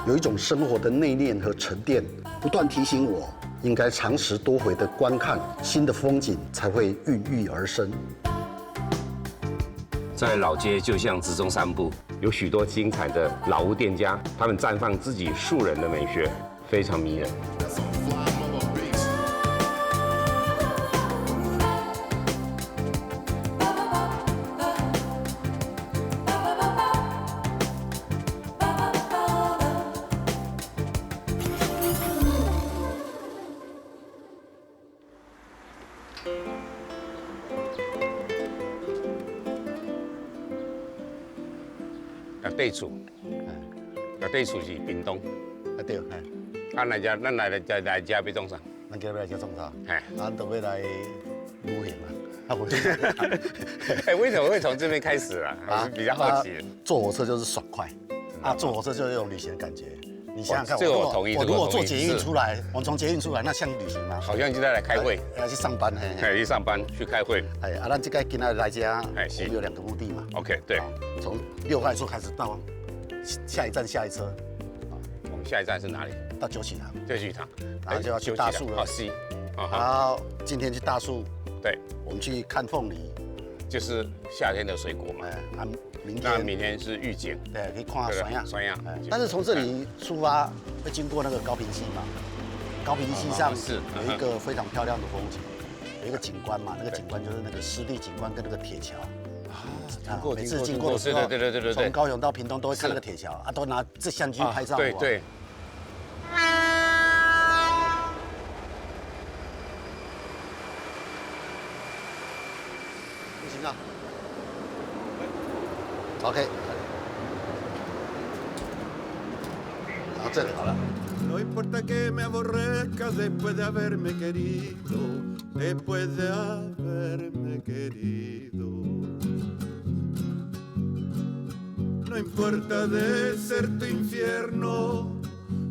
有一种生活的内敛和沉淀，不断提醒我应该常时多回的观看新的风景，才会孕育而生。在老街就像直中散步，有许多精彩的老屋店家，他们绽放自己素人的美学，非常迷人。地厝，地厝是屏东，对，咱来这要创啥？咱今日来这种啥？哎，咱都要来旅行啊！哎，为什么会从这边开始啊？我比较好奇。坐火车就是爽快，坐火车就是有旅行的感觉。你想想看，这个我同意。我如果坐捷运出来，我们从捷运出来，那像旅行吗？好像就在来开会，要去上班，去上班去开会。咱这个今天来家，我们有2个目的嘛。OK， 对。从6块处开始到下一站下一车。我们下一站是哪里？到九曲堂。九曲堂，然后就要去大树了。哦，C。然后今天去大树，对，我们去看凤梨，就是夏天的水果嘛。明天是玉井，对，可以看酸亚。但是从这里出发，会经过那个高屏溪嘛。高屏溪上有一个非常漂亮的风景，有一个景观嘛，那个景观就是那个湿地景观跟那个铁桥。每次经过的时候，对，从高雄到屏东都会看那个铁桥都拿这相机拍照。对。不行啊。OK， 然后这里好了。No importa que me aborrezca después de haberme querido, después de haberme querido. No importa de ser tu infierno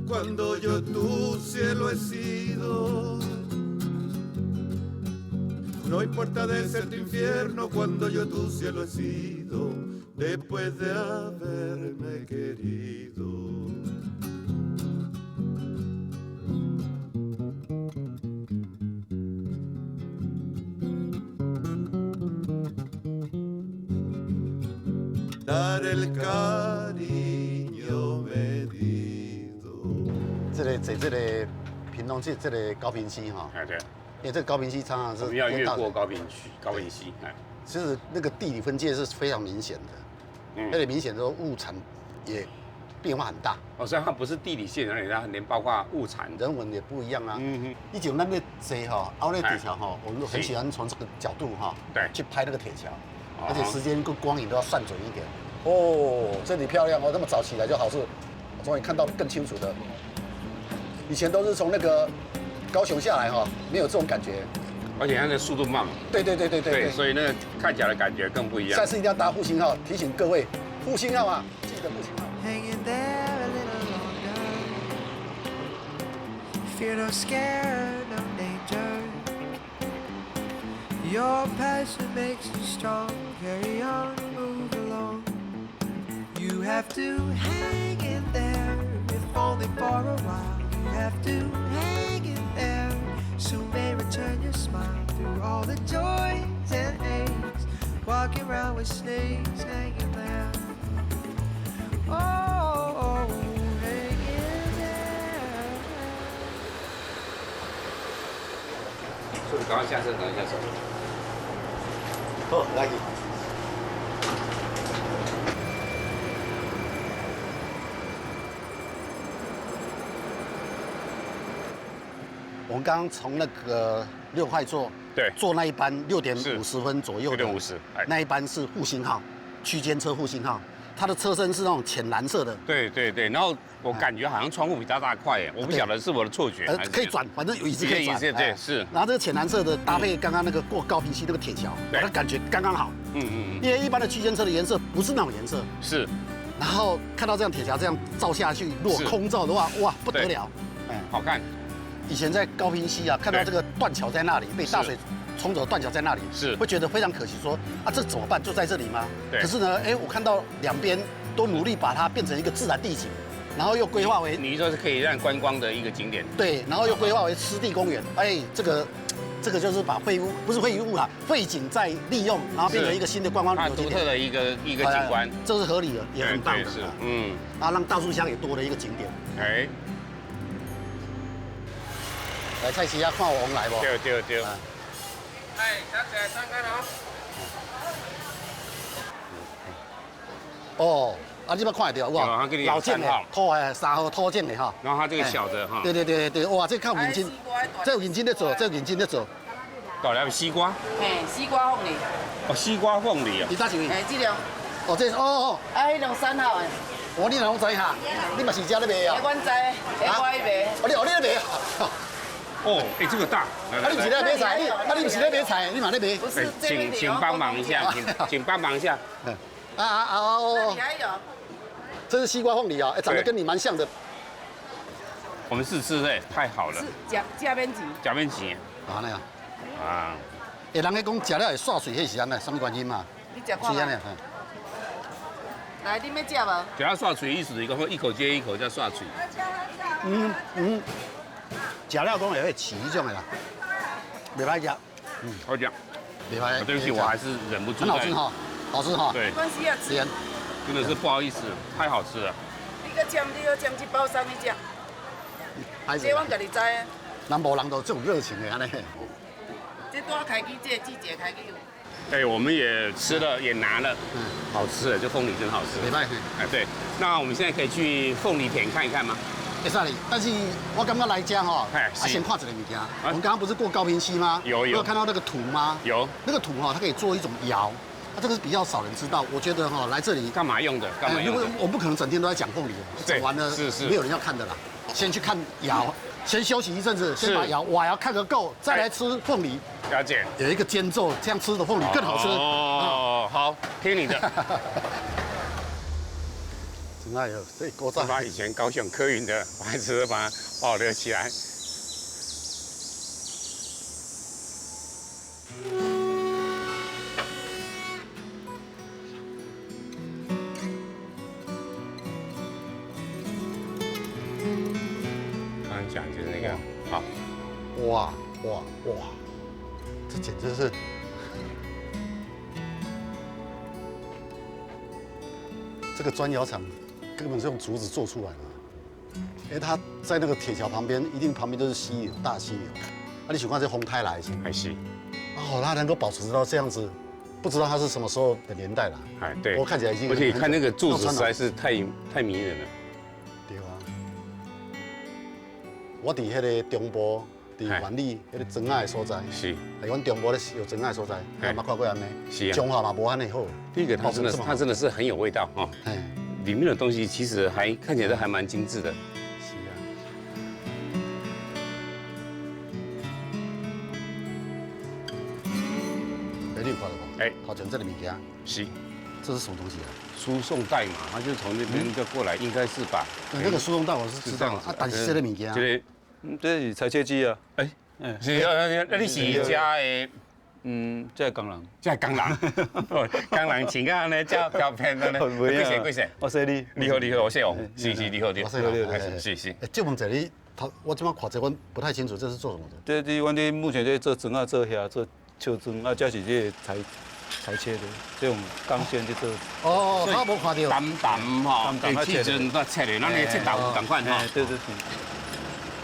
cuando yo tu cielo he sido. No importa de ser tu infierno cuando yo tu cielo he sido.Después de haberme querido. Dar el cariño medido. 这里屏东这里高屏溪哈，对，因为这个高屏溪常常是我们要越过高屏溪，其实那个地理分界是非常明显的。而且明显说物产也变化很大。所以它不是地理线而已，它连包括物产、人文也不一样啊。以前咱们坐奥莱铁桥我们很喜欢从这个角度对，去拍那个铁桥，而且时间跟光影都要算准一点。这里漂亮那么早起来就好，是我终于看到更清楚的。以前都是从那个高雄下来没有这种感觉。而且它的速度慢嘛。对，所以那个看起来的感觉更不一样。下次一定要搭复兴号，提醒各位，复兴号啊，记得复兴号。Fear no scare, no danger. Your passion makes you strong. Carry on, move along. You have to hang in there, if only for a while. You have to hang in there, soon may return your smile through all the joys and aches. Walking around with snakes hanging there. Oh, hanging there. 所以赶快下车，赶快下车。好，来。我们刚刚从那个6块座，对，坐那一班6点50分左右的， 6点50，那一班是复兴号，区间车复兴号，它的车身是那种浅蓝色的。对，然后我感觉好像窗户比较大块耶，我不晓得是我的错觉。可以转，反正有椅子可以转。对，是。然后这个浅蓝色的搭配刚刚那个过高屏溪那个铁桥，我的感觉刚刚好。因为一般的区间车的颜色不是那种颜色。是。然后看到这样铁桥这样照下去，如果空照的话，哇，不得了。好看。以前在高屏溪看到这个断桥在那里，被大水冲走的断桥在那里，是会觉得非常可惜，说这怎么办？就在这里吗？可是呢，我看到两边都努力把它变成一个自然地景，然后又规划为你说是可以让观光的一个景点。对，然后又规划为湿地公园。哎，这个就是把废物不是废物啦，废景再利用，然后变成一个新的观光旅它游景点。独特的一个景观，这是合理的，也很棒的。是，嗯，然后让大树乡也多了一个景点。哎，来菜市啊，看王来不？对。啊哎，小姐，看看哦。哦，啊，你要看得到哇？它给你有老件的3号，3号拖件的哈。然后它这个小的哈，对，哇，这靠认真，这有认真在做，这有认真在做。搞了西瓜，嘿，西瓜凤梨，哦，西瓜凤梨啊，你咋是？嘿，这种，哦，这哦，啊，迄种3号的，我你拢知哈，你嘛是遮咧卖啊？阮知，我爱卖。你咧卖？哦，哎，这个大，啊，你不是咧买菜？你不是咧买菜？你嘛咧卖？不是，请帮忙一下，请帮忙一下。哦，还有，这是西瓜凤梨啊，长得跟你蛮像的。我们试吃哎，太好了，是假面钱，假面筋啊那样，啊，人咧讲食了会刷水，迄是安尼，什么原因嘛？你食看是安尼嘛。。来，你要食无？只要刷嘴意思，一口接一口叫刷嘴。食了讲会会起迄种的啦，袂歹食，好讲，袂歹。对不起，我还是忍不住。很好吃哈，好吃哈。对没，关系啊，吃。是啊，真的是不好意思，太好吃了。你搁占一包送你食，还是这阮家己知啊。南部人都这种热情的安尼。这多开机，这季节开机有。对，我们也吃了，也拿了，好吃的，这凤梨真好吃。袂歹。哎，对，那我们现在可以去凤梨田看一看吗？会使哩，但是我感觉来家哈，是先看一个物件。我们刚刚不是过高平溪吗？有看到那个土吗？有，那个土哈，它可以做一种窑，这个是比较少人知道。我觉得哈，来这里干嘛用的？干嘛用的？我不可能整天都在讲凤梨，对讲完了是没有人要看的啦。先去看窑，先休息一阵子，先把窑瓦窑看个够，再来吃凤梨。了解。有一个间奏，这样吃的凤梨更好吃。哦，好，听你的。真爱哟，这锅炸。把以前高雄客运的白痴把它保留起来。刚刚讲就是那个，好，哇，这简直是。这个砖窑厂根本是用竹子做出来的，因为它在那个铁桥旁边，一定旁边都是溪流，大溪流。你想看这风台来是？还是，哦，它能够保持到这样子，不知道它是什么时候的年代了。哎，对，我看起来已经，而且看那个柱子实在是太迷人了。对啊，我伫迄个中部，伫万里迄个真爱的所在，是，台湾中部咧有真爱的所在，我捌看过安尼。是啊，中华嘛无安尼好。第一个它真的是很有味道哈，里面的东西其实还看起来都还蛮精致的。是啊。你有看到无？哎，头前这个物件，是，这是什么东西啊？输送带嘛，它就从那边就过来，应该是吧？那个输送带我是知道啊，但是这个物件，这是裁切机啊。哎，是那你是家的？这是工人，这是工人，工人请个呢叫照片的呢，几岁？我说你好，我谢哦，是你好，是。这问者你，我这么看这我不太清楚，这是做什么的？这阮这目前在做砖啊，做遐做敲砖啊，这是这个裁切的，这种钢线在做。哦，我无看到。淡哈，去阵都切的，咱你切豆同款哈。对。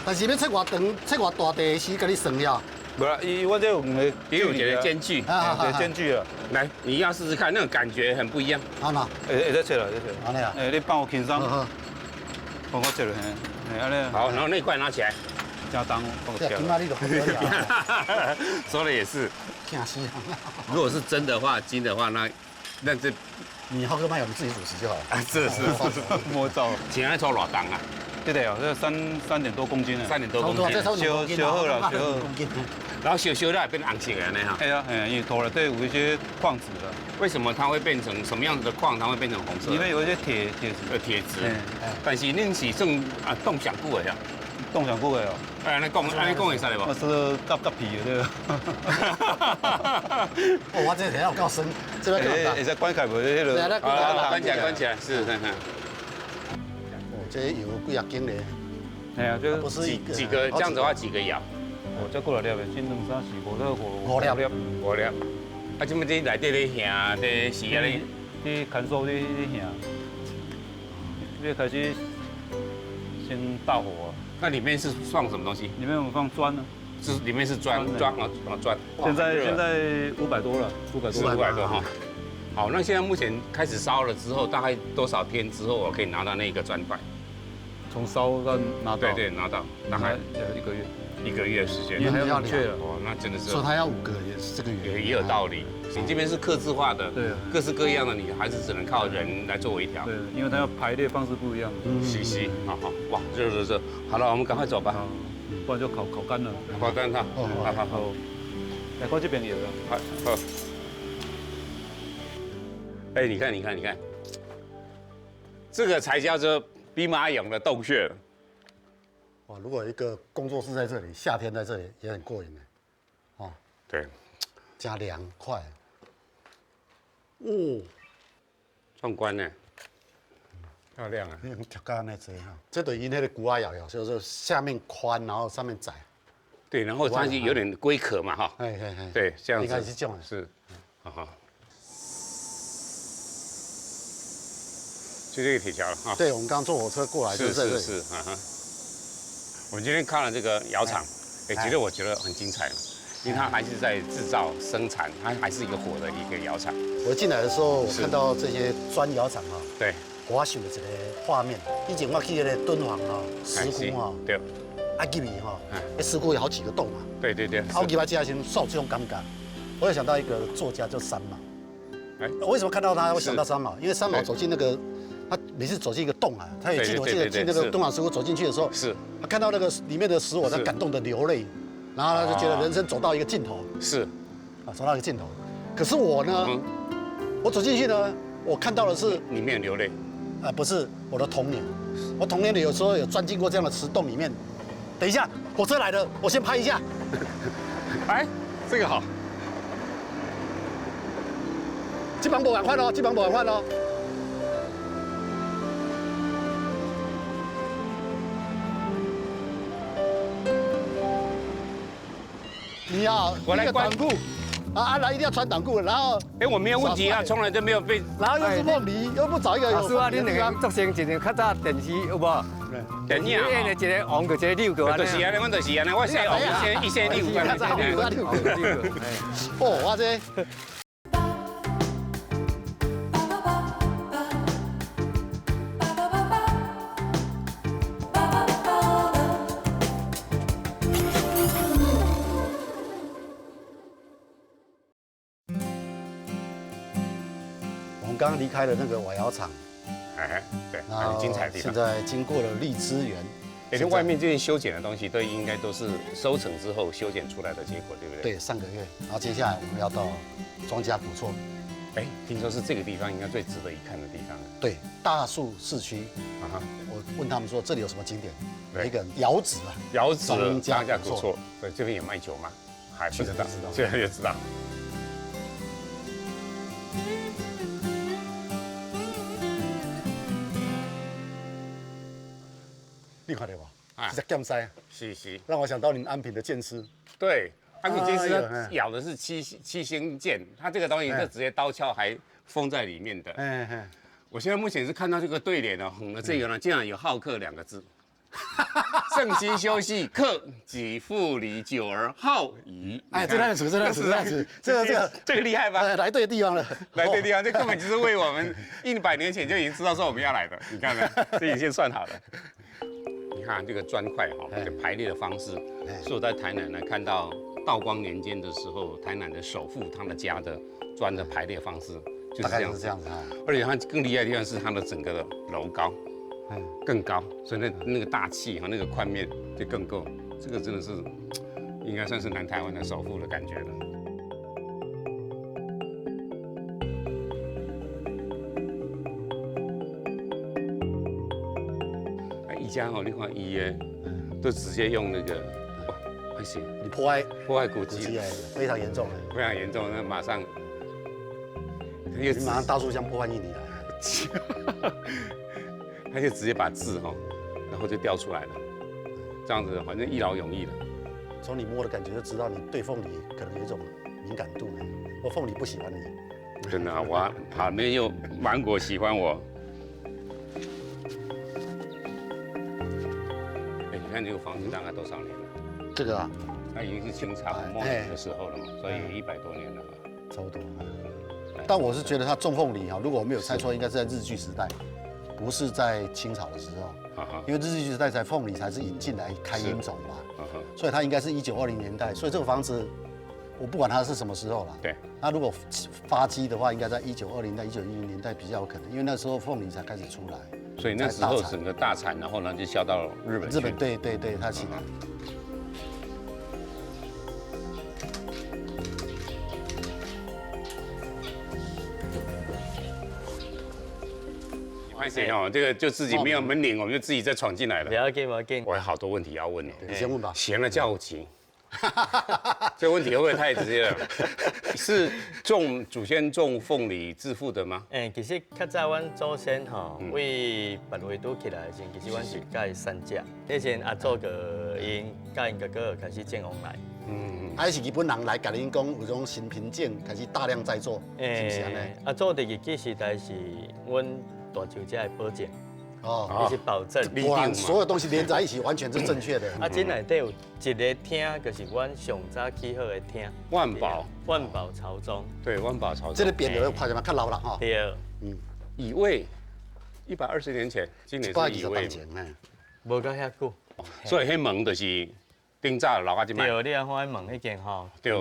但是要切偌长、切偌大地时，给你算了。不啦，我这有个也有一个间距，对间距啊。来，你要试试看，那种感觉很不一样。好嘛，会再切了，再切。安尼啊？你帮我轻松，帮我切了，安尼。好，然后那块拿起来。加当，帮我切今仔你就不得了。说的也是。惊死！如果是真的话，金的话，那这你浩哥麦友你自己主持就好了。啊，是，摸照。请爱做偌重啊？对的哦，这3点多公斤啊。3点多公斤。小好了，小好。然后小了也变红色的呢哈。哎呀，因为土里底有一些矿质的。为什么它会变成什么样子的矿？它会变成红色？里面有一些铁质。但是恁是算冻上久的呀？冻上久的哦。哎，你讲会使的无？我是割皮的这个。哦，我这等下有够深，这边更大。会使关开无？迄个。关起来，是。这有几啊斤嘞？哎呀，这不是几个这样子的话几个窑？我再过来粒的，先2、3、4、5、6、五粒5粒。啊，这么这内底咧兄，这是啊咧，你看守你兄，你开始先大火，那里面是放什么东西？里面我们放砖呢。是里面是砖砖。现在500多了，500是多。 500多哈。好，那现在目前开始烧了之后，大概多少天之后我可以拿到那个砖块？从烧到拿到，对，拿到，大概1个月。 1个月的时间。因为还要冷却了，哦，那真的是说他要5个也是这个原因，也有道理。你这边是客制化的，对，各式各样的，你还是只能靠人来做微调。对，因为它要排列方式不一样。吸，好，哇，热。好了，我们赶快走吧，不然就烤干了。烤干它。好。来，过这边也有。好。哎，你看，这个才叫做兵马俑的洞穴。哇，如果一个工作室在这里，夏天在这里也很过瘾的，哦，对，加凉快，哦，壮观呢，漂亮啊！你调干那这哈，这对因那个古瓦窑就是下面宽，然后上面窄，对，然后它就有点龟壳嘛哈，哎，对，这样子应该是这样的，是，好，就这个铁桥了哈。对，我们刚坐火车过来就是在这里，是，我们今天看了这个窑厂，我觉得很精彩，因为它还是在制造生产，它还是一个活的一个窑厂。我进来的时候，我看到这些砖窑厂啊，对，我想到一个画面，以前我去那个敦煌啊，石窟啊，对，啊入面哈，那石窟有好几个洞嘛，对，我入来这时受这种感觉，我又想到一个作家叫三毛，为什么看到他会想到三毛？因为三毛走进那个。他每次走进一个洞啊，他也记得，我记得进那个敦煌石窟走进去的时候，是，他看到那个里面的石火，他感动的流泪，然后他就觉得人生走到一个尽头，是，走到一个尽头。可是我呢，我走进去呢，我看到的是里面流泪，不是我的童年，我童年里有时候有钻进过这样的石洞里面。等一下，火车来了，我先拍一下。哎，这个好，基本不赶快喽，基本不赶快喽。你要我来短裤啊，来一定要穿短裤，然后我没有问题啊，从来就没有被，然后又是凤梨，又不找一个有。老师啊，恁两个作成一个较早电视有无？电影演的一个王个，一个六个。就是安尼，我就是安尼，我先王一先六个，哦，我这。刚刚离开了那个瓦窑厂，对，很精彩的地方。现在经过了荔枝园，且外面这些修剪的东西，都应该都是收成之后修剪出来的结果，对不对？对，上个月。然后接下来我们要到庄家古厝。听说是这个地方应该最值得一看的地方。对，大树市区。我问他们说这里有什么景点？有一个窑址啊，窑址庄家古厝。对，这边有卖酒吗？还不知道，这个就知道。你看到吧？是剑塞，是，让我想到您安平的剑师。对，安平剑师咬的是七星剑，它这个东西是直接刀鞘还封在里面的。我现在目前是看到这个对联呢，这个呢竟然有好客2个字。圣心修习，克己复礼，久而好矣。这样子，这个厉害吧？来对地方了，来对地方，这根本就是为我们100年前就已经知道说我们要来的。你看看，这已经先算好了。你看这个砖块这排列的方式，是我在台南呢看到道光年间的时候，台南的首富他们家的砖的排列方式就是这样子。而且它更厉害的地方是它的整个的楼高。更高，所以那个大气和那个宽面就更够。这个真的是应该算是南台湾的首富的感觉了。宜家你看伊都直接用那个哇，很行，你破坏古迹，非常严重，非常严重，那马上你马上大树像破坏印尼来。他就直接把字哈，然后就雕出来了，这样子反正一劳永逸了。从你摸的感觉就知道你对凤梨可能有一种敏感度呢。我凤梨不喜欢你。真的啊，我旁边又芒果喜欢我。哎，你看这个房子大概多少年了？这个啊，它已经是清朝末年的时候了嘛，所以100多年了。差不多。但我是觉得它种凤梨哈，如果我没有猜错，应该是在日据时代，不是在清朝的时候。因为日据时代才凤梨才是引进来开英种嘛，所以它应该是1920年代。所以这个房子，我不管它是什么时候了。对。那如果发迹的话，应该在1920到1910年代比较有可能，因为那时候凤梨才开始出来。所以那时候整个大产，然后呢就销到日本去。日本对，它起来。拍谁哦？这个就自己没有门铃，我们就自己再闯进来了。不要紧，不要紧。我有好多问题要问你，你先问吧。闲了叫紧。这个问题会不会太直接了？是祖先种凤梨致富的吗？其实较早阮祖先吼，为八月拄起来的时，其实阮是甲伊三只。以前阿祖个因甲因哥哥开始种往来。还是日本人来甲恁讲有种新品种开始大量在做，是不是安尼？阿祖的日记时代是阮大舅家的保证。哦，伊是保证，果然所有东西连在一起，完全是正确的。这内底有一个厅，就是阮上早起好的厅。万宝朝宗。对，万宝朝宗。这个匾额看起来较老了哈。对。乙未，120年前，今年是乙未。无到遐久。所以迄门就是顶早老阿即摆。对，你啊看迄门迄间吼。对，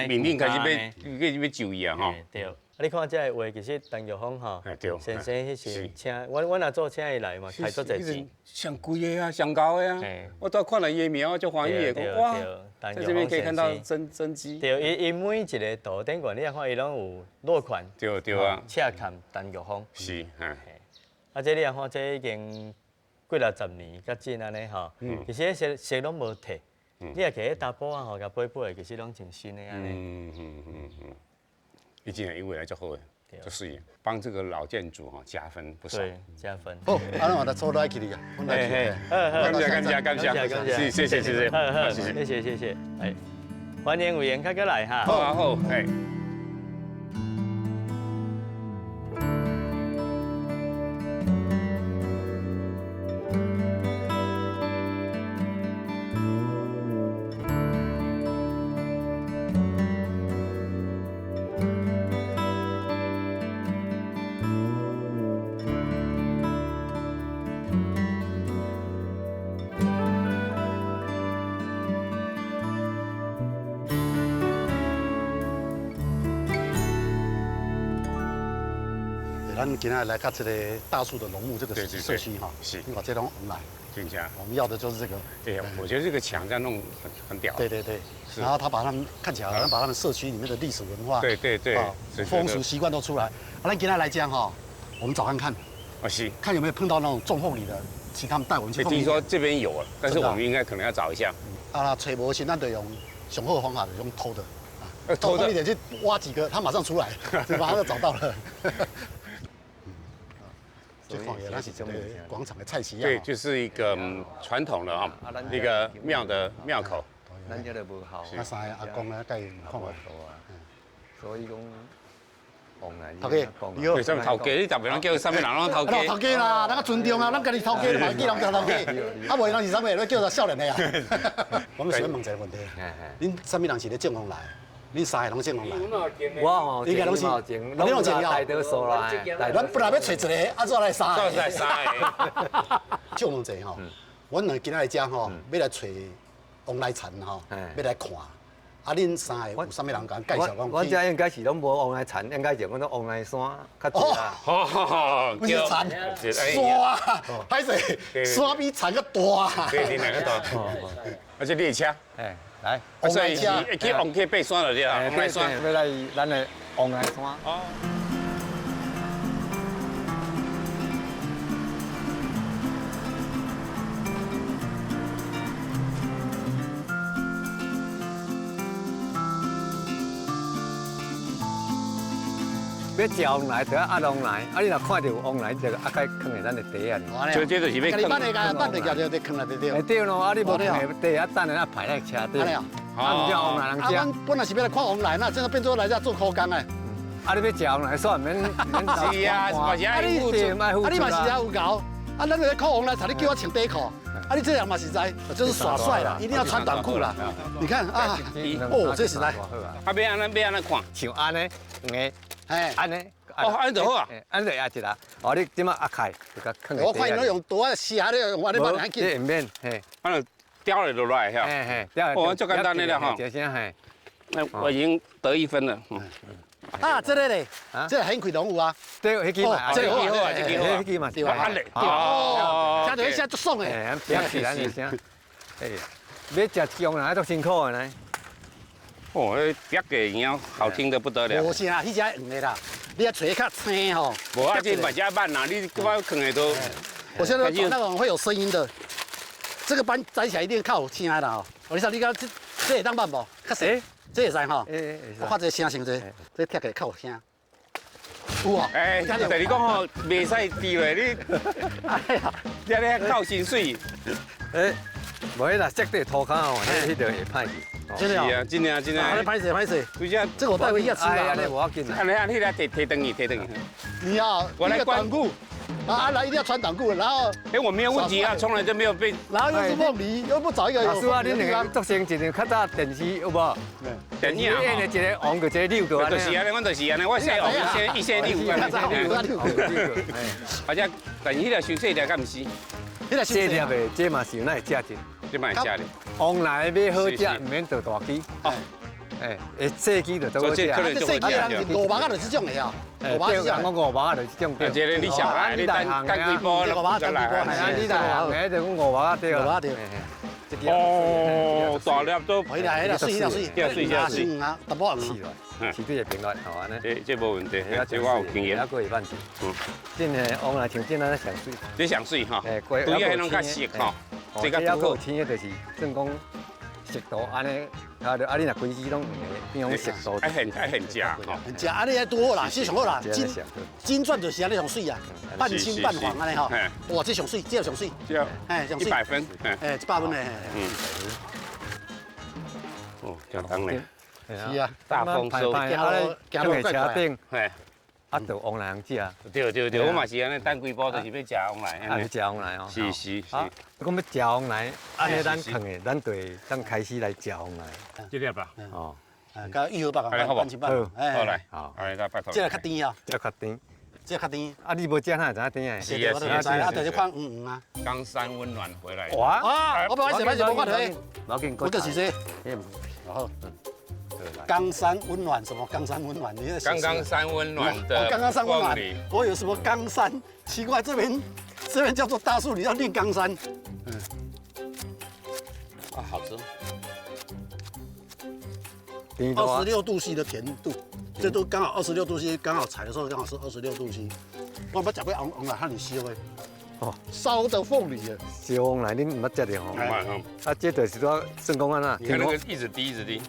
明令开始要就医啊吼。对。你看这个画，其实陈玉峰吼，先生迄时请阮阿祖请伊来嘛，开足侪钱，上贵的啊，上高的啊。我都看了页面，我就欢喜的，哇，在这边可以看到真迹。对，伊每一个图顶管，你看伊拢有落款。对啊。赤坎陈玉峰。是，这你看这已经几60年，甲真安尼吼，其实色拢无褪，你也摕打包啊吼，甲背背，其实拢真新的安尼。一进来，因为来就好的，就是帮这个老建筑哈加分不少。对，加分。好，安尼我来做来去你啊，感谢，谢谢。哎，欢迎委员较来哈。好，哎。咱今天来看这个大树的龙木这个社区哈，是，你把这种我们来，进家，我们要的就是这个。对，我觉得这个墙这样弄很屌。对，然后他把他们看起来好像把他们社区里面的历史文化，对，风俗习惯都出来。那今天来讲哈，我们找看看，是，看有没有碰到那种种凤梨的，请他们带我们去。听说这边有了，但是我们应该可能要找一下。啊，找无钱，咱就用上好的方法，就用偷的。偷的一点去挖几个，他马上出来，马上就找到了。这旷野那是这个广场的菜市啊。对，就是一个传统的哈，一个庙的庙口。咱这个无效。那三个阿公咧，该看下。所以讲，往来。头家，你好。什么头家？你特别人叫上面人拢头家。头家啦，咱个尊重啊，咱家己头家，嘛记人叫头家。啊，无人是啥物？你叫做少年的啊。我们想问一个问题，恁啥物人是咧种凤来？恁三个拢种凤来？我吼，应该拢是，你拢种大多数啦。咱本来要找一个，啊，怎来三个？来三个。种问题吼，阮两今仔来讲吼，要来找往来田吼，要来看。啊，恁三个有啥物人甲介绍讲？我这应该是拢无往来田，应该就阮拢往来山较多啦。好，不是田，山，歹势，山比田较大。对，两个大，而且列车。哎，来，往来车，去往去爬山了对啦，往来山，要来咱的往来山。哦。要食旺来，就要压旺来。啊，你若看到有旺来，就要该放在咱的地啊。这就是要你坑。办那个办那个就坑了对会对。对咯，啊，你无放在地啊，等下啊排在车底。啊，唔叫旺来人啊，食。阮本来是要来看红来，那真的变做来这做苦工诶。啊，你要食旺来算免。是啊，嘛是爱付出。啊，你嘛是也有搞，啊，咱个看红来，才你叫我穿短裤，啊，你这样嘛是在，就是耍帅啦，一定要穿短裤啦。你看啊，哦，这是来，啊，要安怎看？像安尼，硬，哎，安尼。哦，安尼就好啊。安尼压一下，哦，你即马压开，就甲放在地。我看你用刀啊写咧，用我咧慢慢这紧。唔免，嘿，安尼雕了就来哈。嘿嘿，哦，就简单的了哈。这些嘿。那我已经得1分了。啊，这个咧，这个很快拢有啊。对，迄支嘛，这个好啊，这个好啊。迄支嘛，对吧？安尼。哦，听到一声足爽诶。哎，表示咱的声。哎，要食姜啦，都辛苦的呢。哦，别个样好听得不得了。无是啊，迄只黄的啦，你要找较青吼。无啊，这买家慢啦，你给我放的都。我现在做那种会有声音的，这个班摘起来一定靠听的啦哦。我你说你讲这会当办无？较细，这会使吼。我看这声先这，这贴起来较有声。有啊。哎，但你讲吼，袂使低落你。哎呀，你咧靠薪水。哎，无迄啦，接对涂骹哦，迄个会歹去。真的啊，真的真的。拍谁拍谁？为啥？这个我带回家吃啊。无要紧啦。安尼啊，你来摕等于。你要我来短裤，啊，来一定要穿短裤，然后。哎，我没有问题啊，从来就没有被。然后又是凤梨，又不找一个。老师啊，恁两个作成一张较早电视有无？电影啊。演的一个红个，一个溜个。就是安尼，我就是安尼，我先红一些溜个。或者，但迄个伤细条，敢毋是？迄个细条的，这嘛是有那会食着。这蛮食的。往来要好食，唔免做大鸡。哦。哎，细鸡就做好食。这细鸡啊，5毛啊，就是这种的啊。5毛是这样。我5毛就是这种。这个你想来，你干几波5毛再来。你大行的就讲5毛对5毛对。哦，大粒都。回来了，水。啊，淡薄是吧？是对个平乱，好安尼。这无问题，这我有经验。还过会办事。真的往来像真安尼上水。这上水哈。哎，对个迄种较熟哈。这个还有青的，就是正讲熟度安尼，啊，你若规支拢变种熟度。爱很食哈。食安尼还多好啦，这上好啦，金钻就是安尼上水啊，半青半黄安尼吼。哇，这上水，这上水。哎，上水。100分。哎，100分嘞。哦，相当嘞。是啊，大丰收。行路车顶，嘿，啊，就往来人食。对，我嘛是安尼，等几波就是要食往来。啊，要食往来哦。是。啊，讲要食往来，安尼咱放的，咱对，咱开始来食往来。这粒吧。哦。甲玉荷白好，半青半黄。好来，好，来再拜托。这个较甜啊，这较甜。这较甜。啊，你无食哪会知影甜的？是啊，就是看啊。冈山温暖回来。哇！啊，我拍摄，无看到。无紧，我就是这。然后。冈山温暖什么？冈山温暖，你刚刚山温暖的刚刚山温暖凤梨，我有什么冈山？奇怪，这边叫做大树，你要念冈山。啊，好吃。26度 C 的甜度，这都刚好26度 C， 刚好采的时候刚好是26度 C。我们吃过红来和你烧的，哦，烧的凤梨的。烧红来，恁唔捌食着吼？啊，这就是说算讲安那。你看那个一直滴。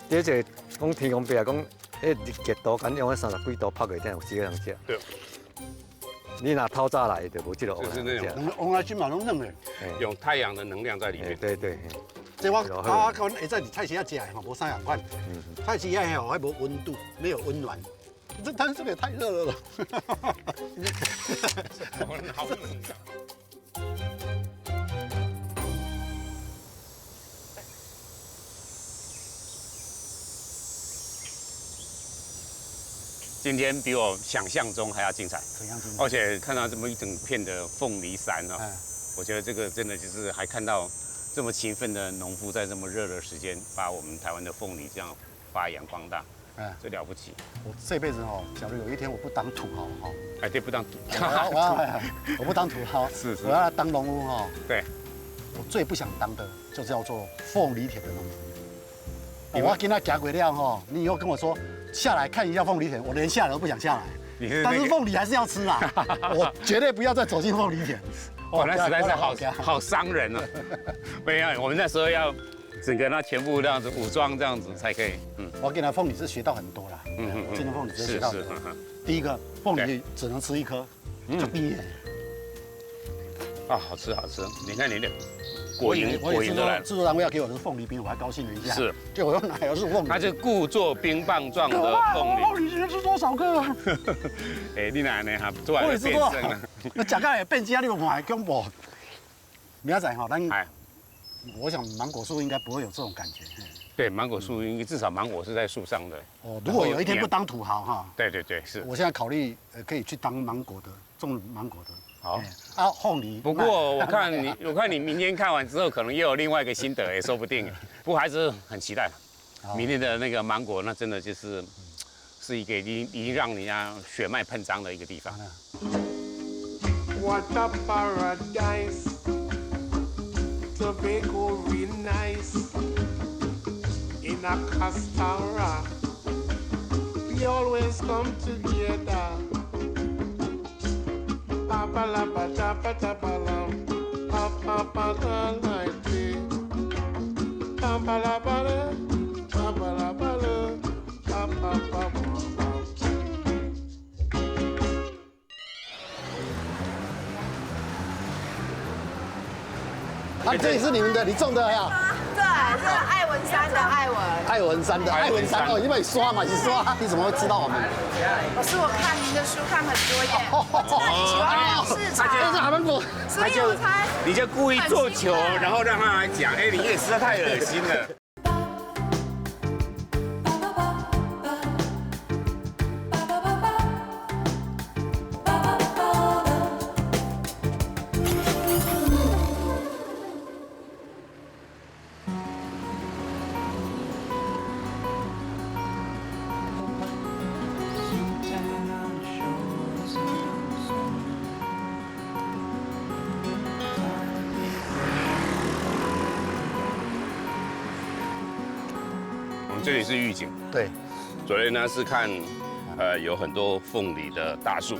这就讲天公伯讲，迄热度敢用迄30几度拍过，才有时个人食。对。你若透早来就无这个红来食。红来金嘛拢嫩的，有太阳的能量在里面。对。这我讲会在菜市仔食的吼，无啥样款。菜市仔吼还无温度，没有温暖。但是这个也太热了。好冷。今天比我想象中还要精彩，而且看到这么一整片的凤梨山啊，我觉得这个真的就是还看到这么勤奋的农夫在这么热的时间，把我们台湾的凤梨这样发扬光大，这了不起。我这辈子哦，假如有一天我不当土豪哈，哎对，不当土我不当土豪，是，我要当农夫哈。对，我最不想当的就叫做凤梨田的农夫。我今天行过了哈，你以后跟我说下来看一下凤梨田，我连下来都不想下来。但是凤梨还是要吃啊，我绝对不要再走进凤梨田。哇，那实在是好伤人了。没有，我们那时候要整个它全部这样子武装这样子才可以。我跟他凤梨是学到很多啦。我今天凤梨是学到的。第一个，凤梨只能吃一颗，就毕业。啊，好吃好吃！你看你的果我蝇也是都来了，说制作单位要给我的是凤梨冰，我还高兴了一下。是，结果又拿来是凤梨。它是故作冰棒状的凤梨。凤梨能吃多少个啊？哎，你哪呢？哈，做完了变身了。那讲到也变家，你有看恐怖？明仔哈，咱我想芒果树应该不会有这种感觉。对，芒果树应该至少芒果是在树上的。哦，如果有一天不当土豪哈，对对对，是。我现在考虑可以去当芒果的，种芒果的。好啊，凤梨。不过我看你明天看完之后，可能又有另外一个心得，也说不定。不过还是很期待，明天的那个芒果，那真的是一个已经让人家血脉喷张的一个地方。What a paradise, Tobago real nice. In a Castora, we always come together. Papa la pa ta pa ta pa la, papa pa la la ti. Papa la pa la, papa la pa la, papa pa pa. 啊，这里是你们的，你种的呀？对，是爱文山的爱文。爱文山的爱文山哦，因为刷嘛，是刷，你怎么会知道我们？老师，我看您的书看很多页，我知道你喜欢市场，这是海芒果，所以我才你就故意做球，然后让他来讲，哎，你也实在太恶心了。这里是玉井，对，昨天呢是看，有很多凤梨的大树，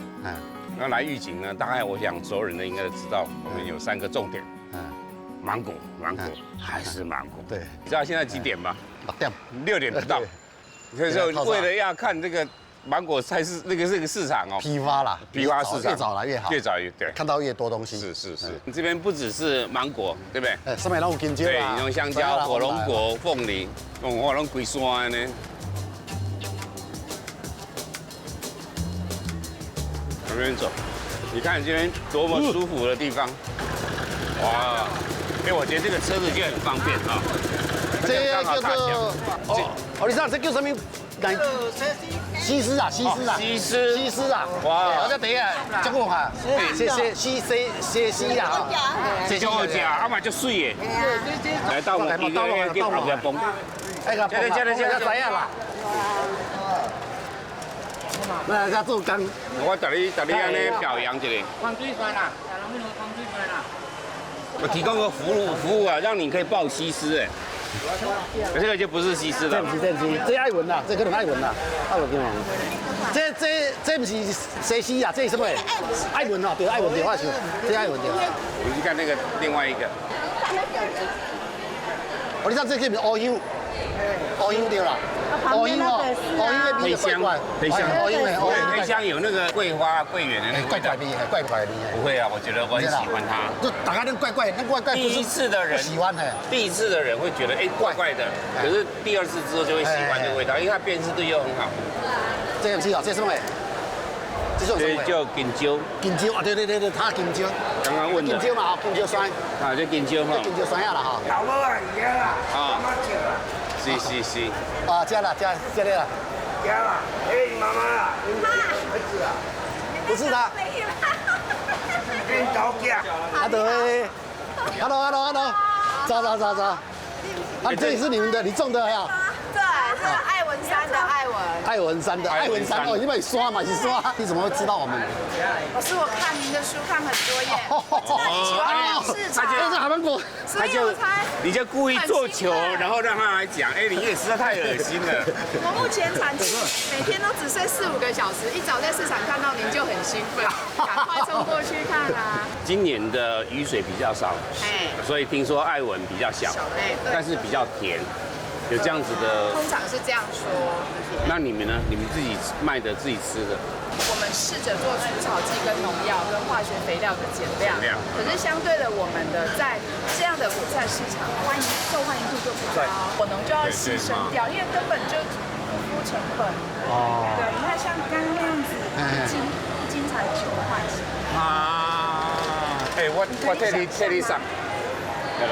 那来玉井呢，大概我想所有人呢应该都知道，我们有3个重点，芒果还是芒果，对，你知道现在几点吗6点？6点不到，所以说为了要看这个芒果菜市那个是个市场哦，批发啦，批发市场越早来越好，越早越对，看到越多东西。是，这边不只是芒果，对不对？哎，上面那有香蕉对，啦，有香蕉、火龙果、凤梨，我拢规山呢。往这边走，你看这边多么舒服的地方，哇！哎，我觉得这个车子就很方便啊。这叫做哦，你知道这叫什么？西施啊，西施啊！哇，这第一这个哈，西啊，这就好食，啊嘛就水的。来到我们这个叫后壁崩。哎个，这知影啦。那个做工，我带你安尼表扬一下。放水酸啦，小龙虾放水酸啦。我提供个服务啊，让你可以报西施哎。这个就不是西施了。这爱文啦，这可能爱文啦，爱文这不是西施啊，这是什么？爱文哦，对，爱文对，我想这爱文对。我们去看那个另外一个。哦，你知道这个是乌香，乌香对啦，乌香哦，乌香的味怪怪，黑香，黑香有那个桂花、桂圆的那个怪怪味，怪怪味。不会啊，我觉得我很喜欢它。就大家那怪怪，那怪怪。第一次的人喜欢哎，第一次的人会觉得哎怪怪的，可是第2次之后就会喜欢这个味道，因为它辨识度又很好。这不是哦，这什么？这种什么？叫金蕉。金蕉啊，对，它金蕉。刚刚问的。金蕉嘛，金蕉酸。啊，就金蕉哈。金蕉酸呀啦哈。老婆啊，伊啦。啊。是。啊，加了，加了。加了，哎，妈妈啦，儿子啊。不是他。跟高架。啊对。Hello， 走。啊，这里是你们的，你种的呀？对，是爱文山的爱文。爱文山哦，因为刷嘛，是刷，你怎么会知道我们？老师，我看您的书看很多页，我知道你喜欢市场。这是海芒果，所以我才你就故意做球，很兴奋然后让他来讲，哎，你也实在太恶心了。我目前产期每天都只睡4、5个小时，一早在市场看到您就很兴奋，赶快冲过去看啊！今年的雨水比较少，哎，所以听说艾文比较小，哎，对，但是比较甜，有这样子的。通常是这样说。那你们呢？你们自己卖的、自己吃的？我们试着做除草剂、跟农药、跟化学肥料的减量，可是相对的，我们的在这样的果菜市场受欢迎度就不高，果农就要牺牲掉，因为根本就不敷成本。哦，对，你看像刚刚那样子，一斤才9块钱。啊，哎，我替你上。来，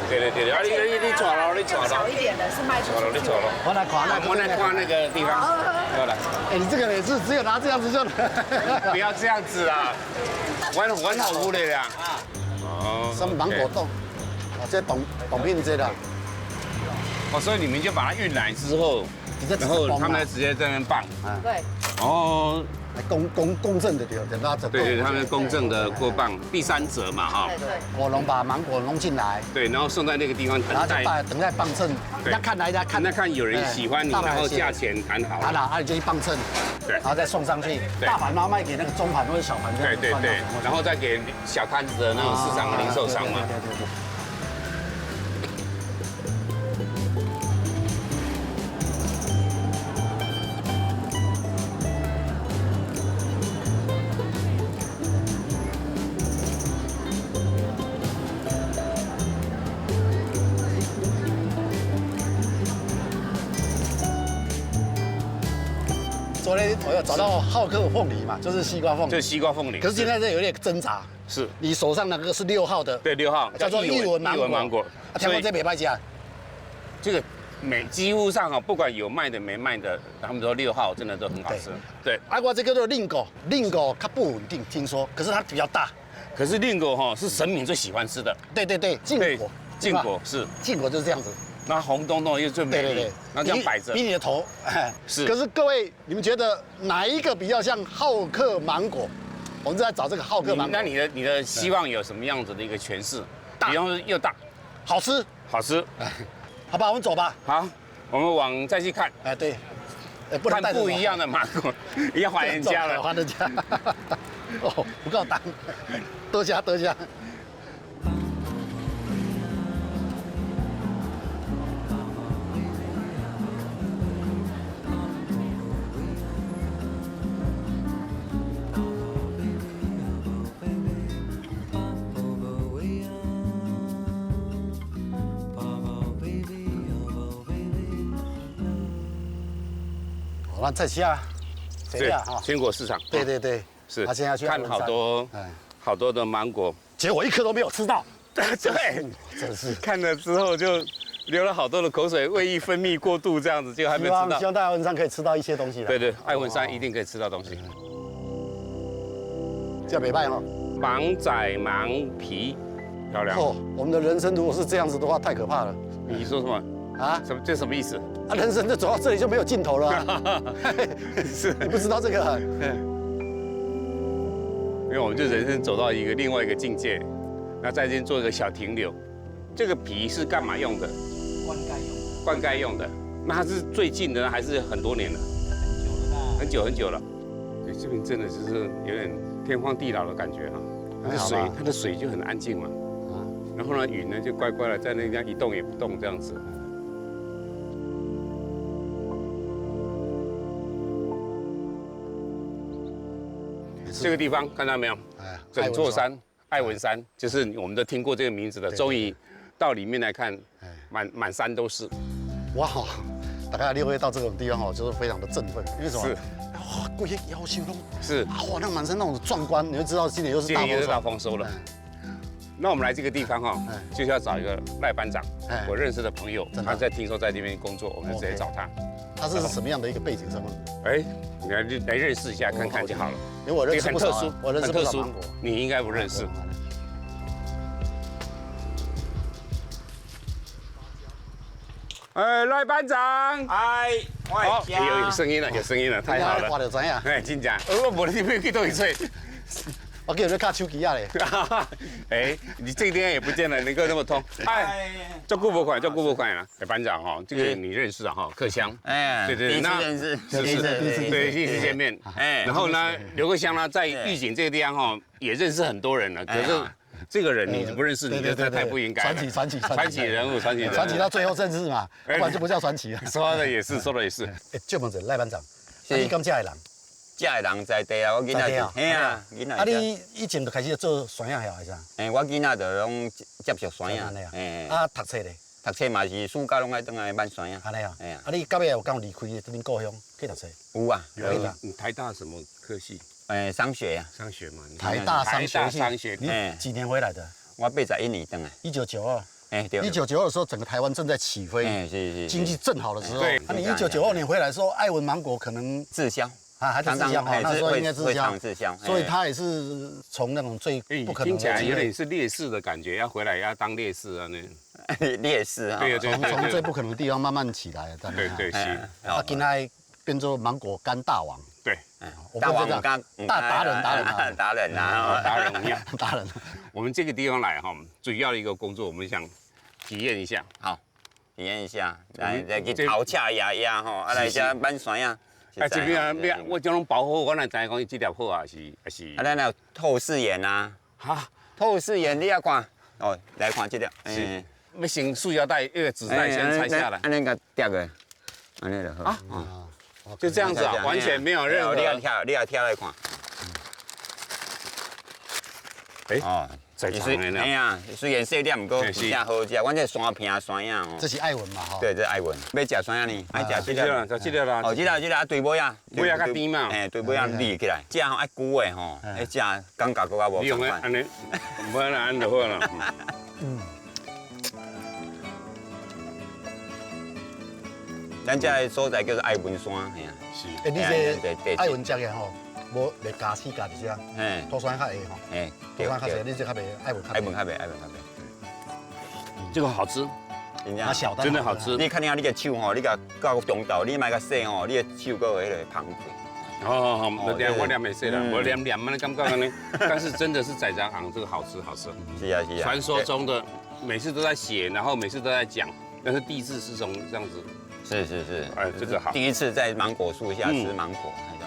对，啊，你坐咯，你坐咯。小一点的是卖出去。你坐咯。我来看那个地方。好来。哎，你这个也是只有拿这样子就。不要这样子啦，玩好无的啦。哦。什么芒果冻？哦，这冻片这的。哦，所以你们就把它运来之后，然后他们直接在那边放。对。哦。公正的对，对，他们公正的过磅，第3折嘛哈。对。果农把芒果弄进来，对，然后送在那个地方然后就等待磅秤。那看有人喜欢你，然后价钱谈好。谈好，你就去磅秤，对，然后再送上去。大盘然后卖给那个中盘或者小盘这样。对，然后再给小摊子的那种市场零售商嘛。对。昨天我有找到浩克凤梨嘛，就是西瓜凤梨。就是西瓜凤梨。可是现在这有点挣扎。是。你手上那个是6号的。对，6号叫做艺文芒果。听说这没卖价。这个几乎上哈，不管有卖的没卖的，他们说6号真的都很好吃。对。我这个叫做令果它不稳定，听说，可是它比较大。可是令果哈是神明最喜欢吃的。对，禁果是。禁果就是这样子。那红彤彤又最美丽，然后这样摆着，比你的头，是。可是各位，你们觉得哪一个比较像浩克芒果？我们在找这个浩克芒果。那你的希望有什么样子的一个诠释？比方说又大，好吃，好吧，我们走吧。好，我们再去看。哎，对，看不一样的芒果，要还人家了，还人家。哦，不够当，多谢。再下，对，鲜果市场。对，是。他现在去看好多的芒果，结果一颗都没有吃到。对，真是看了之后就流了好多的口水，胃液分泌过度这样子，就还没吃到。希望在艾文山可以吃到一些东西。对，艾文山一定可以吃到东西。叫北拜哈，芒仔芒皮，漂亮。哦，我们的人生如果是这样子的话，太可怕了。你说什么？啊？这什么意思？人生就走到这里就没有尽头了。是，你不知道这个？因为我们就人生走到另外一个境界，那在这边做一个小停留。这个皮是干嘛用的？灌溉用的。那它是最近的呢，还是很多年了？很久了。对，这边真的就是有点天荒地老的感觉哈。它的水就很安静嘛。然后呢，云呢就乖乖的在那边一动也不动这样子。这个地方看到没有？整座山，艾文山，就是我们都听过这个名字的。终于到里面来看，满山都是。哇，大概6月到这种地方就是非常的振奋，因为什么？是。哇，贵些腰修都是。哇，那满山那种壮观，你就知道今年又是大丰收了。那我们来这个地方哈，就是要找一个赖班长，我认识的朋友，他在听说在这边工作，我们就直接找他。他是什么样的一个背景身份？哎，你来认识一下看看就好了。因为我认识很特殊，我认识不少芒果，你应该不认识。哎，赖班长，哎，好，有声音了，太好了。我就知呀。哎，真假？我无你要去倒去找。我叫你卡手机啊嘞。哎，你这个地方也不见了，能够那么通。哎，叫顾伯款，叫顾伯款了。哎，班长哈，这个你认识啊哈？克香。哎，对对，第一次认识，对，第一次见面。哎，然后呢，刘克香呢，在玉井这个地方哈，也认识很多人了。可是这个人你不认识，你就太不应该了。传奇人物，传奇到最后认识嘛，不然就不叫传奇了。说的也是，说的也是。哎，就问者赖班长，你敢遮的人？遮的人在地啊，我囡仔是，嘿啊，囡仔。啊，你以前就开始做山影晓，还是啥？哎，我囡仔就拢接触山影，哎，啊，读册咧？读册嘛是暑假拢爱倒来办山影。安尼啊？哎呀，啊，你到尾有敢离开恁故乡去读册？有啊，你台大什么科系？哎，商学呀。商学嘛。台大商学。你几年回来的？我81年回来。1992。哎，对。1992的时候，整个台湾正在起飞，哎，是。经济正好的时候。对。那你1992年回来的时候，爱文芒果可能滞销。还在滞销哈，那时候应该滞销，所以他也是从那种最不可能的，听起来有点是烈士的感觉，要回来要当烈士啊那。烈士啊，对，从最不可能的地方慢慢起来，对，是。啊，今天变做芒果干大王，对，大王干达人啊，达人。我们这个地方来哈，主要的一个工作，我们想体验一下，好，体验一下，来去头车压吼，啊来遮搬山啊。啊，这边啊，我将拢包好，我哪知讲伊这粒好啊，是。啊，咱有透视眼啊，哈，透视眼你要看，哦，来看这粒，是。要先塑胶袋，那个纸袋先拆下来。安尼个叠个，安尼就好。啊，就这样子啊，完全没有任何。你要挑来看。哎，哦，在场的呢。哎呀，虽然细点，不过真好食。阮这山片山影哦。这是爱文嘛？哈。对，这爱文。要食山影呢？爱食这个。就这个啦。哦，这个对尾啊。尾啊较甜嘛。哎，对尾啊立起来。这样爱久的吼，爱食感觉搁较无。你用的安尼，无安就好了。咱这个所在叫做爱文山，嘿啊。是。哎，你这爱文食的吼，无袂加死加一些，土山较会吼。哎，土山较侪，你这较袂爱文较袂。这个好吃，小真的好吃。你看你个手吼，你个到中道，你买个洗吼，你个手搁会迄个芳气。好，我念没洗了，我念那感觉呢，但是真的是仔仔昂，这个好吃。是啊。传说中的，每次都在写，然后每次都在讲，但是第一次是从这样子。是。哎，这个好。第一次在芒果树下吃芒果那种。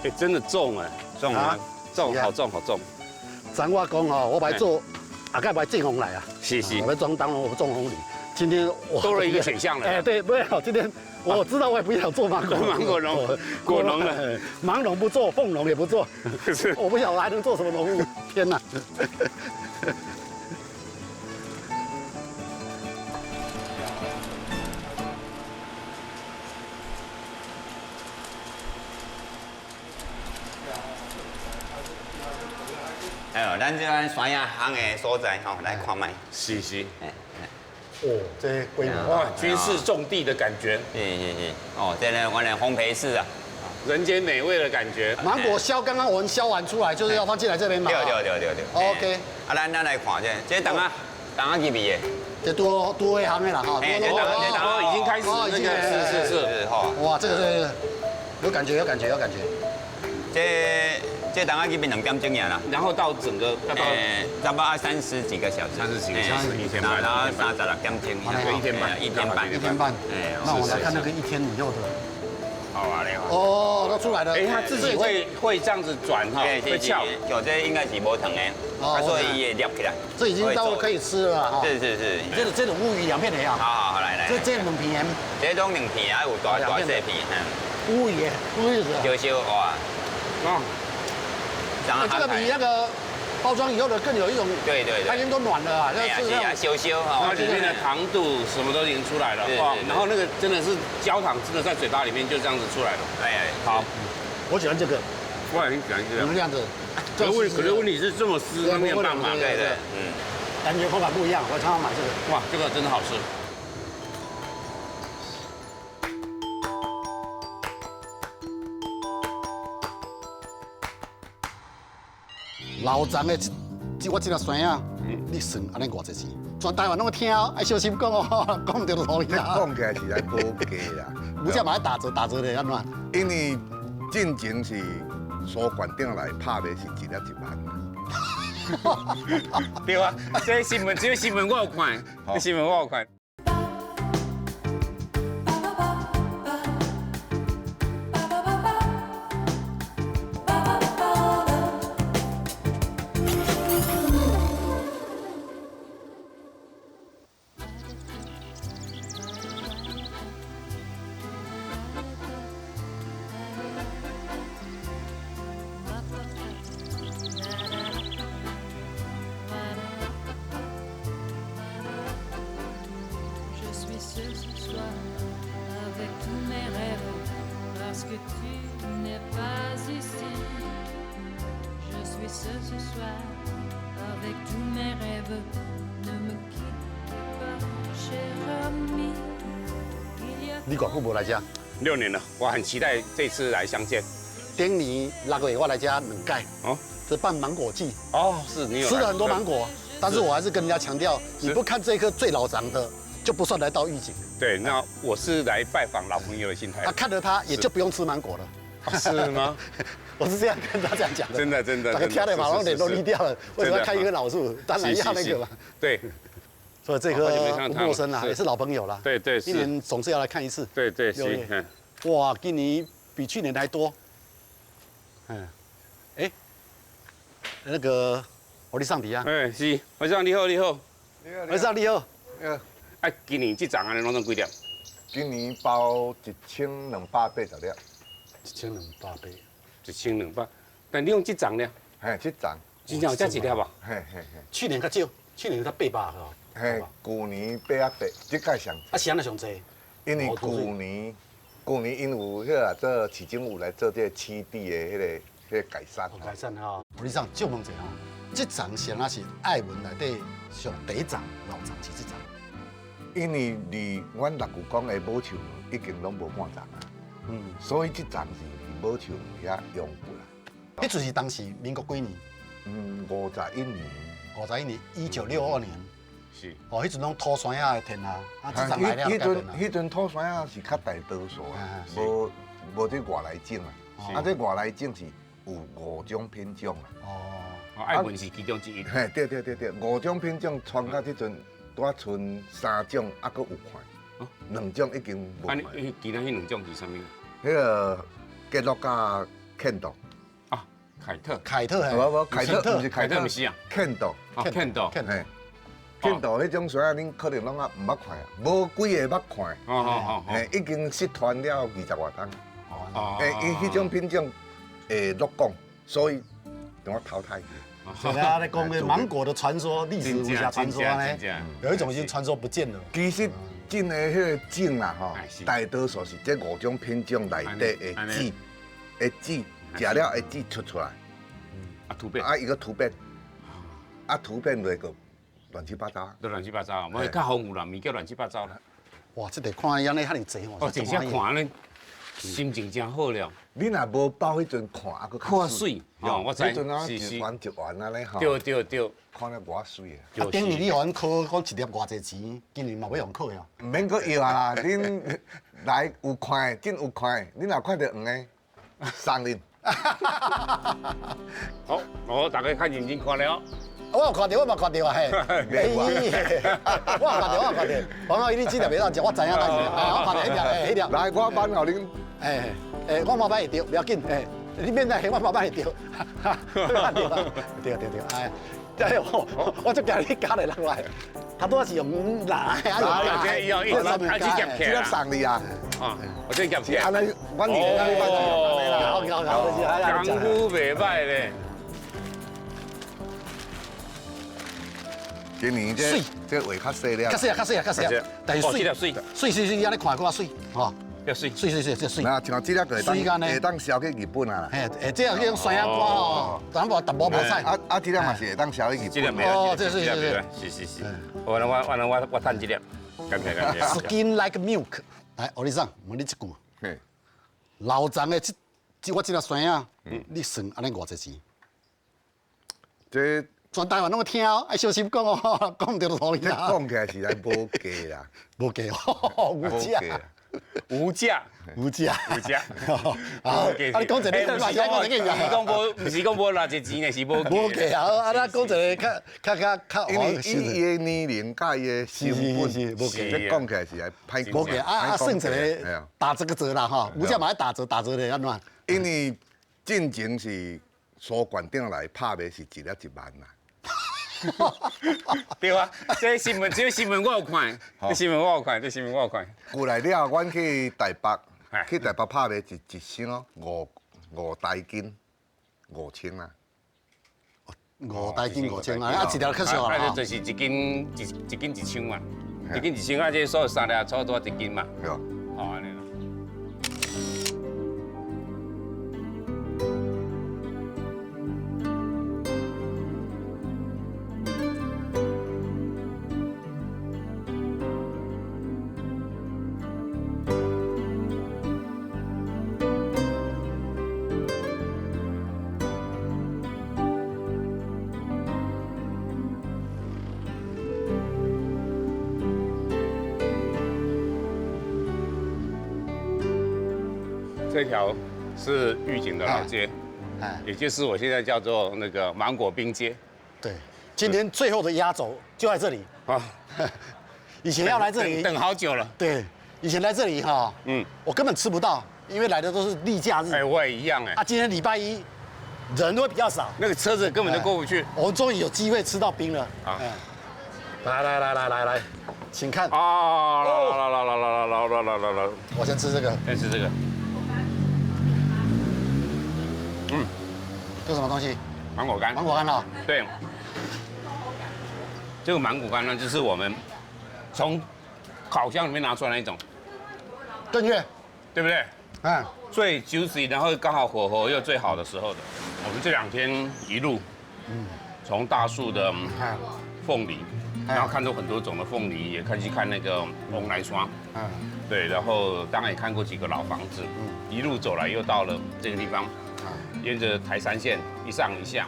哎，真的重哎，重，好重。咱我讲吼，我来做，个来正风来啊。是。我要装当然我不中风里。今天我多了一个选项了。哎，对，没有，今天我知道我也不想做芒果农，果农了，芒农不做，凤农也不做，我不晓得还能做什么农务。天哪！哎呦，咱这款山野行的所在吼，来看卖。是。哦，这规模哇，军事重地的感觉。是。哦，这呢，我的烘焙室啊，人间美味的感觉。芒果削，刚刚我们削完出来，就是要放进来这边嘛。对。OK。啊，咱来看这等啊入味的。这多一行的啦哈。这等已经开始那个是哈。哇，这个有感觉。这等下去变2点钟啦，然后到整个要到差不多30几个小时，1天半，然后36点钟，一天半。哎，那我来看那个1天以后的。好啊，哦，都出来了。哎，它自己会这样子转哈，会翘。这应该是无糖的，所以也立起来。这已经到了可以吃了哈。是。这种乌鱼2片的呀。好，来。这2片。这种2片还有大细片。乌鱼是。小哇。这个比那个包装以后的更有一种，对，它已经都暖了啊，烧哈，它里面的糖度什么都已经出来了，哇，然后那个真的是焦糖，真的在嘴巴里面就这样子出来了。哎，好，我喜欢这个，我也很喜欢这样。这样子，可是问题是这么湿，那面棒嘛，对，感觉口感不一样，我常常买这个。哇，这个真的好吃。老张的我这粒酸啊，你算安尼偌济钱？全台湾拢听，爱小心讲哦，讲唔对就同你啦。讲起来是来保价啦，物价嘛打折咧，安怎？因为进前是所馆顶来拍的是一粒1万。对啊，这新闻只有新闻我有看，这新闻我有看。 你偌久无来遮？6年了，我很期待这次来相见。顶年6月我来遮2届，哦，这办芒果季，哦，是你有吃了很多芒果，但是我还是跟人家强调，你不看这颗最老长的，就不算来到玉井。对，那我是来拜访老朋友的心态。他看了他也就不用吃芒果了。是吗？我是这样跟他这样讲的。真的。那个挑的马龙脸都绿掉了，为什么要看一棵老树？当然要那个嘛。对。 所以这颗不陌生啦，也是老朋友啦。对，一年总是要来看一次。对，是。哇，今年比去年还多。那个我你上底啊。是，我上你好。我上你好。啊，今年这涨安尼拢总几粒？今年包1280粒。1280。1200，但你用这涨呢？嘿，这涨。真正有这几粒吧？嘿。去年较少，去年才800个。 嘿，去年800，这届上。啊，是安尼上济？因为去年因有迄个做市政府来做这市地的迄个改善。改善哈，我你上就问者吼，这张像啊是爱文内底上第一张老张是这张。因为离阮六舅公的母树已经拢无半张啊，所以这张是离母树遐用过啦。迄就是当时民国几年？51年。 51年，1962年。 是哦，迄阵拢土山仔的田啊，这张来了迄阵土山仔是较大多数啊，无这外来种啊，这外来种是有5种品种啊。哦，爱文是其中之一。嘿，对，5种品种传到这阵，拄剩3种，还佫有看，2种已经无看。其他迄2种是啥物？迄个吉洛加肯豆。啊，凯特。无，凯特，不是凯特，不是啊，肯豆。肯豆。嘿。 见到迄种山啊，恁可能拢啊毋捌看，无几个捌看。嘿，已经失传了20外冬。伊迄种品种会落讲，所以让我淘汰去。现在在讲的芒果的传说，历史武侠传说呢，有一种已经传说不见了。其实种的迄个种啦吼，大多数是这5种品种内底的籽，食了的籽出来。突变。伊个突变，突变落个。 乱七八糟，都乱七八糟，我较丰富啦，物件乱七八糟啦。哇，这得看样咧，遐尼济哦，真正看咧，心情真好了。你若无包迄阵看，还佫看水，哦，我知，迄阵啊一丸安尼吼。对，看了偌水啊！顶年你互阮考讲一粒偌济钱，今年嘛要用考呀。唔免佫要啊！恁来有看，真有看，恁若看到黄个，送恁。好，我大家较认真看了。 我有看到，我嘛看到啊嘿！我有看到。黄老姨，你这粒袂当食，我知影但是，我看到迄粒，来，我帮互恁。我麻烦会着，不要紧，你免担心，我麻烦会着。对，哎，我就叫你加来落来，他多是用拿，这粒送你啊！我这夹起来。安尼，阮二个安尼好，功夫袂歹咧。 今年这画较细了，较细啊，但是水，安尼看搁较水，吼，要水，水。那像这粒个会当销去日本啊，这样用酸鸭瓜哦，淡薄无菜。这粒嘛是会当销去日本。这粒没有，哦，这是。我趁这粒，感谢。Skin like milk，来，欧丽桑，问你一句，老张的我这粒酸啊，你算安尼偌济钱？这全台湾拢听哦，爱小心讲哦，讲唔对就讨厌啊。讲起来是来无价啦，无价哦，无价，无价，无价，无价。啊，你讲一个，你嘛是讲一个呀？不是讲无偌济钱的，是无无价啊！啊，咱讲一个较，因为伊的年龄甲伊的成本，这讲起来是来歹讲。无价啊，算一个打这个折啦哈，无价嘛要打折的安怎？因为进前是苏馆长来拍卖是一粒1万啦。对啊，这新闻我有看，这新闻我有看。过来了，阮去台北拍卖一箱5台斤5000啊。5台斤5000啊，啊一条较少啊，就是一斤1000嘛，1斤1000啊，这所有3粒差不多1斤嘛。对。哦，安尼啦。这条是玉井的老街，也就是我现在叫做那个芒果冰街。对，今天最后的压轴就在这里啊。以前要来这里等好久了。对，以前来这里哈，我根本吃不到，因为来的都是例假日。哎，我也一样哎。啊，今天礼拜一，人会比较少，那个车子根本就过不去。我们终于有机会吃到冰了啊！来，请看啊！来，我先吃这个，先吃这个。这什么东西？芒果干。芒果干啊？对。这个芒果干呢，就是我们从烤箱里面拿出来那一种。正确，对不对？最 juicy， 然后刚好火候又最好的时候的。我们这2天一路，从大树的凤梨，然后看到很多种的凤梨，也看那个蓬莱刷，对，然后当然也看过几个老房子，一路走来又到了这个地方。沿着台山线一上一下，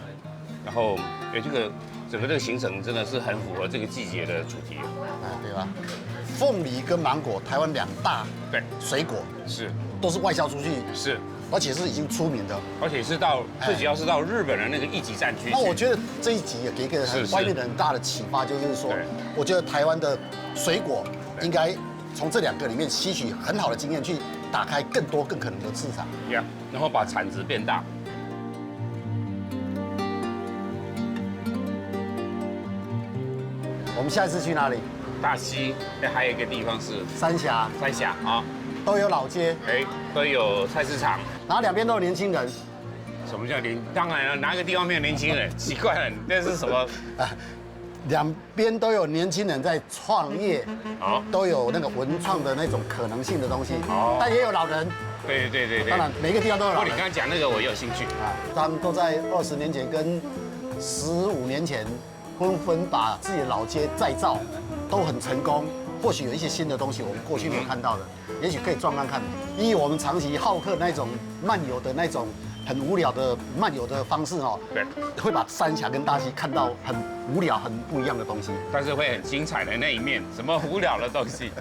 然后这个整个这个行程真的是很符合这个季节的主题，对吧？凤梨跟芒果，台湾2大水果是都是外销出去，是，而且是已经出名的，而且是最主要是到日本的那个一级战区。那我觉得这一集也给一个外面人很大的启发，就是说，我觉得台湾的水果应该从这2个里面吸取很好的经验，去打开更多更可能的市场，然后把产值变大。我们下一次去哪里？大溪，还有一个地方是三峡啊，都有老街，都有菜市场，然后2边都有年轻人。什么叫当然了，哪个地方没有年轻人？奇怪了，这是什么？2边都有年轻人在创业，都有那个文创的那种可能性的东西，但也有老人。对。当然，每个地方都有老人。你刚刚讲那个，我有兴趣啊。他们都在20年前跟15年前，纷纷把自己的老街再造，都很成功。或许有一些新的东西，我们过去没有看到的，也许可以撞看看。以我们长期好客那种漫游的那种很无聊的漫游的方式哦，会把三峡跟大溪看到很无聊、很不一样的东西，但是会很精彩的那一面。什么无聊的东西？